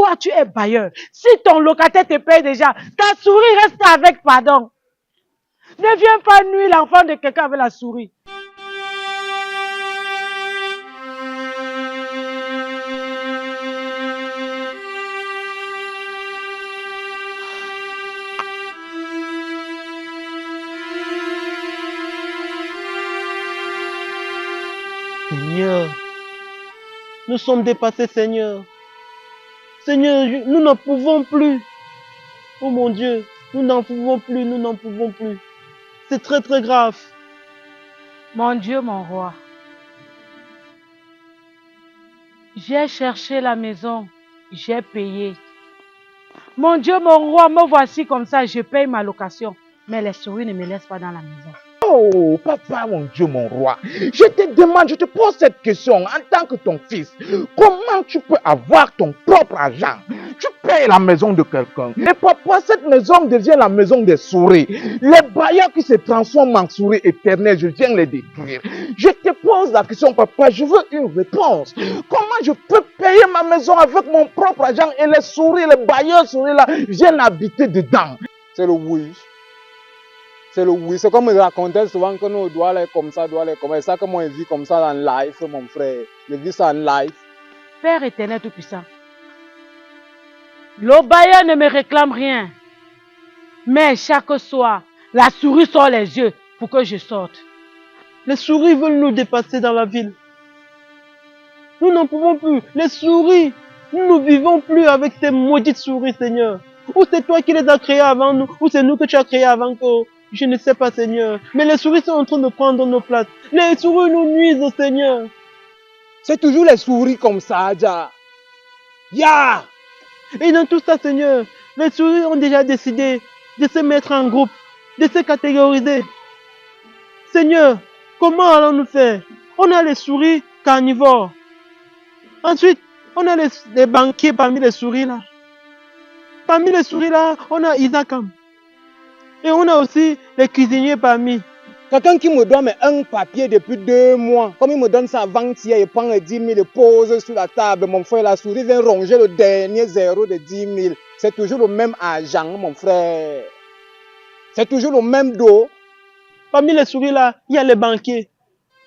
Toi, tu es bailleur. Si ton locataire te paye déjà, ta souris reste avec, pardon. Ne viens pas nuire l'enfant de quelqu'un avec la souris. Seigneur, nous sommes dépassés, Seigneur. Seigneur, nous n'en pouvons plus. Oh mon Dieu, nous n'en pouvons plus, nous n'en pouvons plus. C'est très très grave. Mon Dieu, mon roi. J'ai cherché la maison, j'ai payé. Mon Dieu, mon roi, me voici comme ça, je paye ma location. Mais les souris ne me laissent pas dans la maison. Oh, papa, mon Dieu, mon roi, je te demande, je te pose cette question en tant que ton fils. Comment tu peux avoir ton propre argent? Tu payes la maison de quelqu'un. Et papa, cette maison devient la maison des souris. Les bailleurs qui se transforment en souris éternelles, je viens les détruire. Je te pose la question, papa, je veux une réponse. Comment je peux payer ma maison avec mon propre argent et les souris, les bailleurs souris là, viennent habiter dedans? C'est le oui. C'est le oui. C'est comme je racontais souvent que nous doit aller comme ça, doit aller comme ça. C'est ça que moi je vis comme ça en live, mon frère. Je vis ça en live. Père éternel tout-puissant, le bailleur ne me réclame rien. Mais chaque soir, la souris sort les yeux pour que je sorte. Les souris veulent nous dépasser dans la ville. Nous n'en pouvons plus. Les souris, nous ne vivons plus avec ces maudites souris, Seigneur. Ou c'est toi qui les as créées avant nous, ou c'est nous que tu as créées avant que... Je ne sais pas, Seigneur. Mais les souris sont en train de prendre nos places. Les souris nous nuisent, Seigneur. C'est toujours les souris comme ça, Dja. Ya! Et dans tout ça, Seigneur, les souris ont déjà décidé de se mettre en groupe, de se catégoriser. Seigneur, comment allons-nous faire? On a les souris carnivores. Ensuite, on a les banquiers parmi les souris là. Parmi les souris là, on a Isakam. Et on a aussi les cuisiniers parmi. Quelqu'un qui me donne un papier depuis 2 mois, comme il me donne ça avant-hier, il prend les 10 000, il pose sur la table. Mon frère, la souris vient ronger le dernier zéro de 10 000. C'est toujours le même argent, mon frère. C'est toujours le même dos. Parmi les souris là, il y a les banquiers.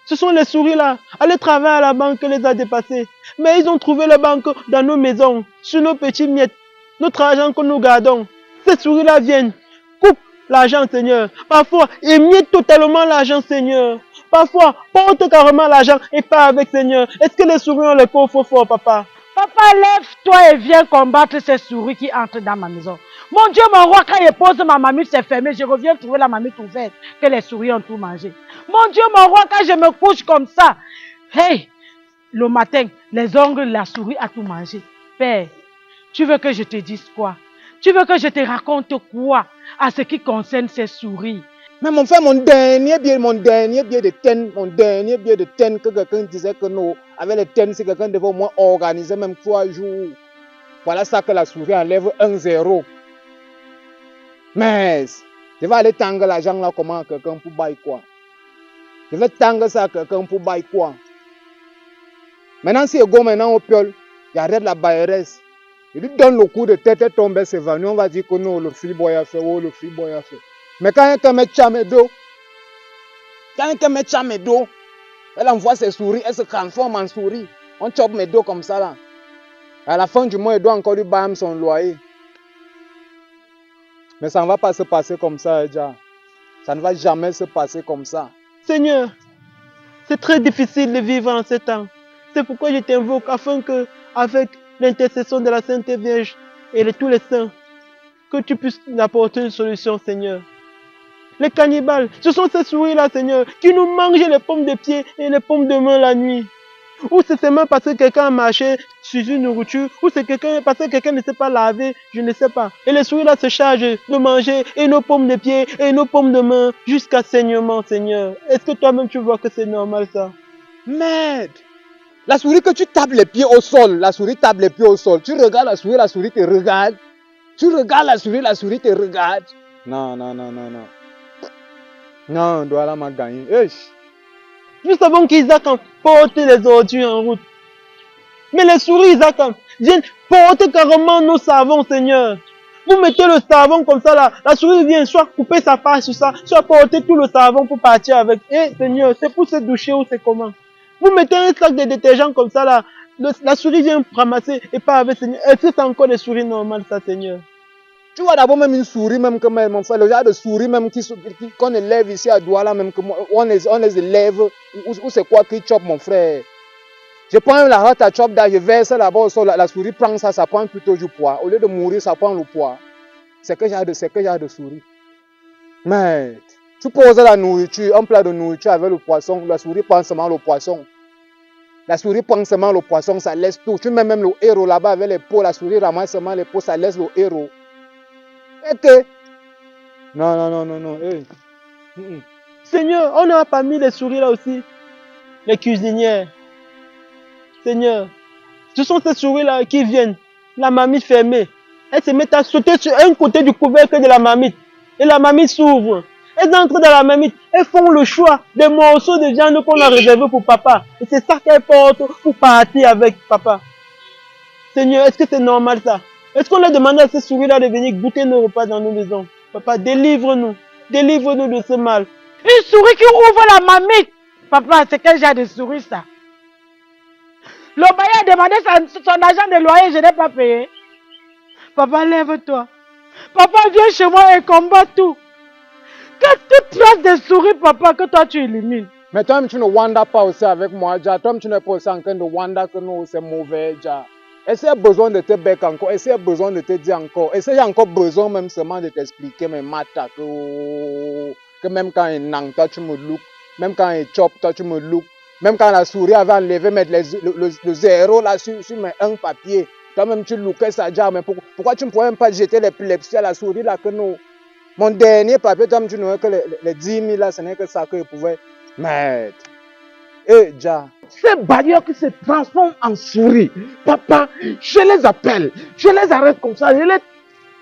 Ce sont les souris là. Aller travailler à la banque les a dépassés. Mais ils ont trouvé la banque dans nos maisons, sur nos petits miettes, notre argent que nous gardons. Ces souris là viennent, coupent l'argent, Seigneur. Parfois, émiettent totalement l'argent, Seigneur. Parfois, portent carrément l'argent et pas avec, Seigneur. Est-ce que les souris ont les pauvres forts, papa? Papa, lève-toi et viens combattre ces souris qui entrent dans ma maison. Mon Dieu, mon roi, quand je pose ma mamie, c'est fermé. Je reviens trouver la mamie ouverte, que les souris ont tout mangé. Mon Dieu, mon roi, quand je me couche comme ça, hey, le matin, les ongles, la souris a tout mangé. Père, tu veux que je te dise quoi? Tu veux que je te raconte quoi à ce qui concerne ces souris? Mais mon frère, mon dernier billet de ten, que quelqu'un disait que non, avec les ten, si quelqu'un devait au moins organiser même 3 jours. Voilà ça que la souris enlève 1-0. Mais, je vais aller tendre l'argent là, comment quelqu'un pour bailler quoi? Je vais tendre ça à quelqu'un pour bailler quoi? Maintenant, si je go maintenant au piole, il arrête la bailleresse. Il lui donne le coup de tête et tombe, c'est venu. On va dire que non, le freeboy a fait, oh, le freeboy a fait. Mais quand quelqu'un met Chamedo, elle envoie ses souris, elle se transforme en souris. On chope mes dos comme ça là. À la fin du mois, il doit encore lui bailler son loyer. Mais ça ne va pas se passer comme ça, déjà. Ça ne va jamais se passer comme ça. Seigneur, c'est très difficile de vivre en ces temps. C'est pourquoi je t'invoque afin que, avec l'intercession de la Sainte Vierge et de tous les saints, que tu puisses nous apporter une solution, Seigneur. Les cannibales, ce sont ces souris-là, Seigneur, qui nous mangent les pommes de pied et les pommes de main la nuit. Ou c'est seulement parce que quelqu'un a marché sur une nourriture, ou c'est parce que quelqu'un ne sait pas laver, je ne sais pas. Et les souris-là se chargent de manger et nos pommes de pied et nos pommes de main jusqu'à saignement, Seigneur. Est-ce que toi-même tu vois que c'est normal ça? Merde! La souris que tu tapes les pieds au sol, la souris tape les pieds au sol. Tu regardes la souris te regarde. Tu regardes la souris te regarde. Non. Non, Douala m'a gagné. Nous savons qu'Isaac porte les ordures en route. Mais les souris, Isaac, viennent porter carrément nos savons, Seigneur. Vous mettez le savon comme ça là, la souris vient soit couper sa face sur ça, soit porter tout le savon pour partir avec. Eh Seigneur, c'est pour se doucher ou c'est comment? Vous mettez un sac de détergent comme ça là, la souris vient ramasser et pas avec Seigneur. Est-ce que c'est encore des souris normales ça, Seigneur? Tu vois d'abord même une souris, même que mon frère, le genre de souris même qu'on élève ici à Douala, même que on les élève, ou c'est quoi qui chope mon frère? Je prends la rate à chop là, je verse là-bas au sol, la souris prend ça, ça prend plutôt du poids. Au lieu de mourir, ça prend le poids. C'est que genre de souris. Mais tu poses la nourriture, un plat de nourriture avec le poisson, la souris prend seulement le poisson. La souris prend seulement le poisson, ça laisse tout. Tu mets même le héros là-bas avec les peaux, la souris ramasse seulement les peaux, ça laisse le héros. Et que... Non. Hey. Seigneur, on n'a pas mis les souris là aussi. Les cuisinières. Seigneur, ce sont ces souris-là qui viennent, la marmite fermée. Elles se mettent à sauter sur un côté du couvercle de la marmite. Et la marmite s'ouvre. Elles entrent dans la marmite. Elles font le choix des morceaux de viande qu'on a réservés pour papa. Et c'est ça qu'elles portent pour partir avec papa. Seigneur, est-ce que c'est normal ça? Est-ce qu'on a demandé à ces souris-là de venir goûter nos repas dans nos maisons? Papa, délivre-nous. Délivre-nous de ce mal. Une souris qui ouvre la marmite. Papa, c'est quel genre de souris ça? Le bailleur a demandé son argent de loyer, je n'ai pas payé. Papa, lève-toi. Papa, viens chez moi et combat tout. Que toute trace de souris, papa, que toi tu élimines. Mais toi, tu ne wandas pas aussi avec moi, déjà. Toi, tu n'es pas aussi en train de wanda que nous, c'est mauvais, déjà. Est-ce qu'il y a besoin de te bec encore? Est-ce qu'il y a besoin de te dire encore? Est-ce qu'il y a encore besoin même seulement de t'expliquer, mais Mata, que même quand il nang, toi, tu me look. Même quand il chop, toi, tu me look. Même quand la souris avait enlevé, mettre le zéro là sur un papier. Toi-même, tu lookais ça déjà. Mais pourquoi tu ne pourrais même pas jeter l'épilepsie à la souris là que nous? Mon dernier papier, toi, tu n'aurais que les 10 000 là, ce n'est que ça que je pouvais mettre. Et déjà. Ces bailleurs qui se transforment en souris, papa, je les appelle, je les arrête comme ça, je les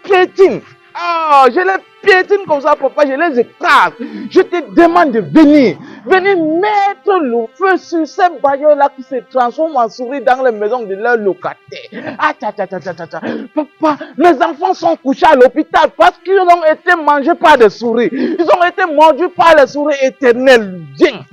piétine. Ah, je les piétine comme ça, papa, je les écrase. Je te demande de venir mettre le feu sur ces bailleurs-là qui se transforment en souris dans les maisons de leurs locataires. Ah, papa, mes enfants sont couchés à l'hôpital parce qu'ils ont été mangés par des souris. Ils ont été mordus par les souris éternelles. Viens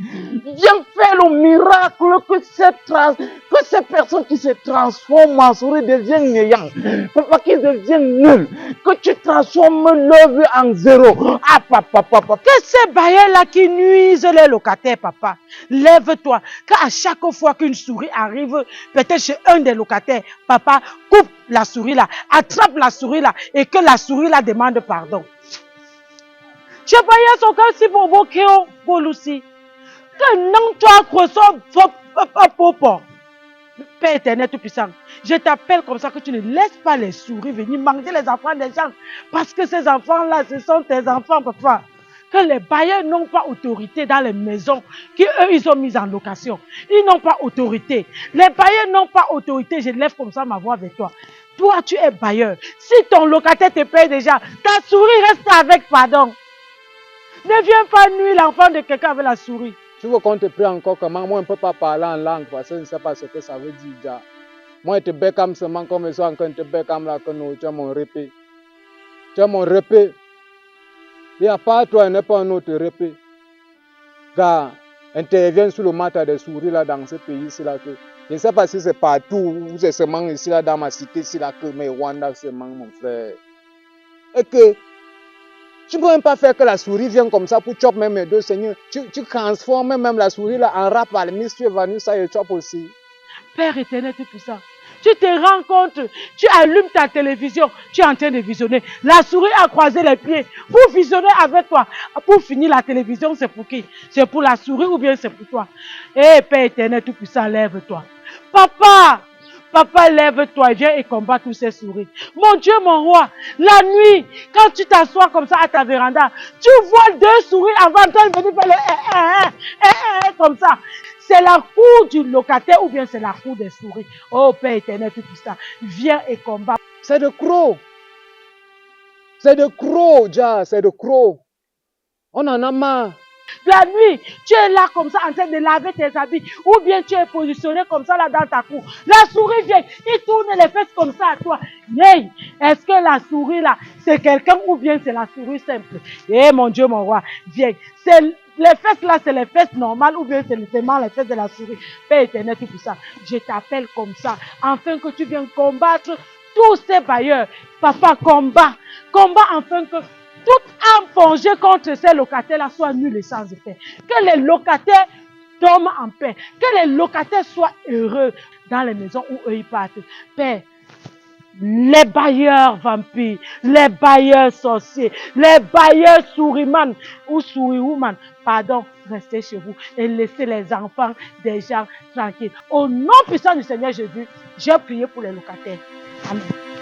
faire le miracle que ces personnes qui se transforment en souris deviennent néants. Papa, qu'ils deviennent nuls. Que tu transformes leur vie en zéro. Ah, papa. Que ces bailleurs-là qui nuisent les locataires, papa, lève-toi. Qu'à chaque fois qu'une souris arrive, peut-être chez un des locataires, papa, coupe la souris là, attrape la souris là, et que la souris là demande pardon. Je baillais son cas si pour vous qui ont aussi. Que non, toi, croissant, papa. Père éternel tout-puissant, je t'appelle comme ça que tu ne laisses pas les souris venir manger les enfants des gens. Parce que ces enfants-là, ce sont tes enfants, papa. Que les bailleurs n'ont pas autorité dans les maisons qu'eux, ils ont mises en location. Ils n'ont pas autorité. Les bailleurs n'ont pas autorité. Je lève comme ça ma voix avec toi. Toi, tu es bailleur. Si ton locataire te paye déjà, ta souris reste avec pardon. Ne viens pas nuire l'enfant de quelqu'un avec la souris. Tu veux qu'on te prie encore comment? Moi, je ne peux pas parler en langue parce que je ne sais pas ce que ça veut dire déjà. Moi, je te bec comme seulement comme je suis en train de te bec comme là que nous, tu as mon répé. Tu as mon répé. Et à part toi, il n'y a pas un autre répé. Car intervient sur le matin des souris là dans ce pays-ci là que. Je ne sais pas si c'est partout ou c'est seulement ici là dans ma cité ici là que mais Rwanda seulement mon frère. Et que tu ne peux même pas faire que la souris vienne comme ça pour chop même mes deux seigneurs. Tu transformes même la souris là en rap à la tu es venu ça et chop aussi. Père éternel tout ça. Tu te rends compte, tu allumes ta télévision, tu es en train de visionner. La souris a croisé les pieds pour visionner avec toi. Pour finir la télévision, c'est pour qui? C'est pour la souris ou bien c'est pour toi? Eh Père éternel tout puissant, lève-toi. Papa, lève-toi et viens et combat tous ces souris. Mon Dieu, mon roi, la nuit, quand tu t'assois comme ça à ta véranda, tu vois deux souris avant de venir faire le comme ça. C'est la cour du locataire ou bien c'est la cour des souris. Oh Père éternel, tout ça, viens et combat. C'est de crocs. C'est de crocs, déjà, c'est de crocs. On en a marre. La nuit, tu es là comme ça en train de laver tes habits. Ou bien tu es positionné comme ça là dans ta cour. La souris vient, il tourne les fesses comme ça à toi. Hey, est-ce que la souris là, c'est quelqu'un ou bien c'est la souris simple? Eh mon Dieu, mon roi, viens. Les fesses là, c'est les fesses normales ou bien c'est seulement les fesses de la souris. Père éternel, tout ça. Je t'appelle comme ça, afin que tu viennes combattre tous ces bailleurs. Papa, combat. Combat afin que toute âme forgée contre ces locataires-là soit nulle et sans effet. Que les locataires dorment en paix. Que les locataires soient heureux dans les maisons où eux ils partent. Père, les bailleurs vampires, les bailleurs sorciers, les bailleurs souriman ou souriwoman, pardon, restez chez vous et laissez les enfants des gens tranquilles. Au nom puissant du Seigneur Jésus, j'ai prié pour les locataires. Amen.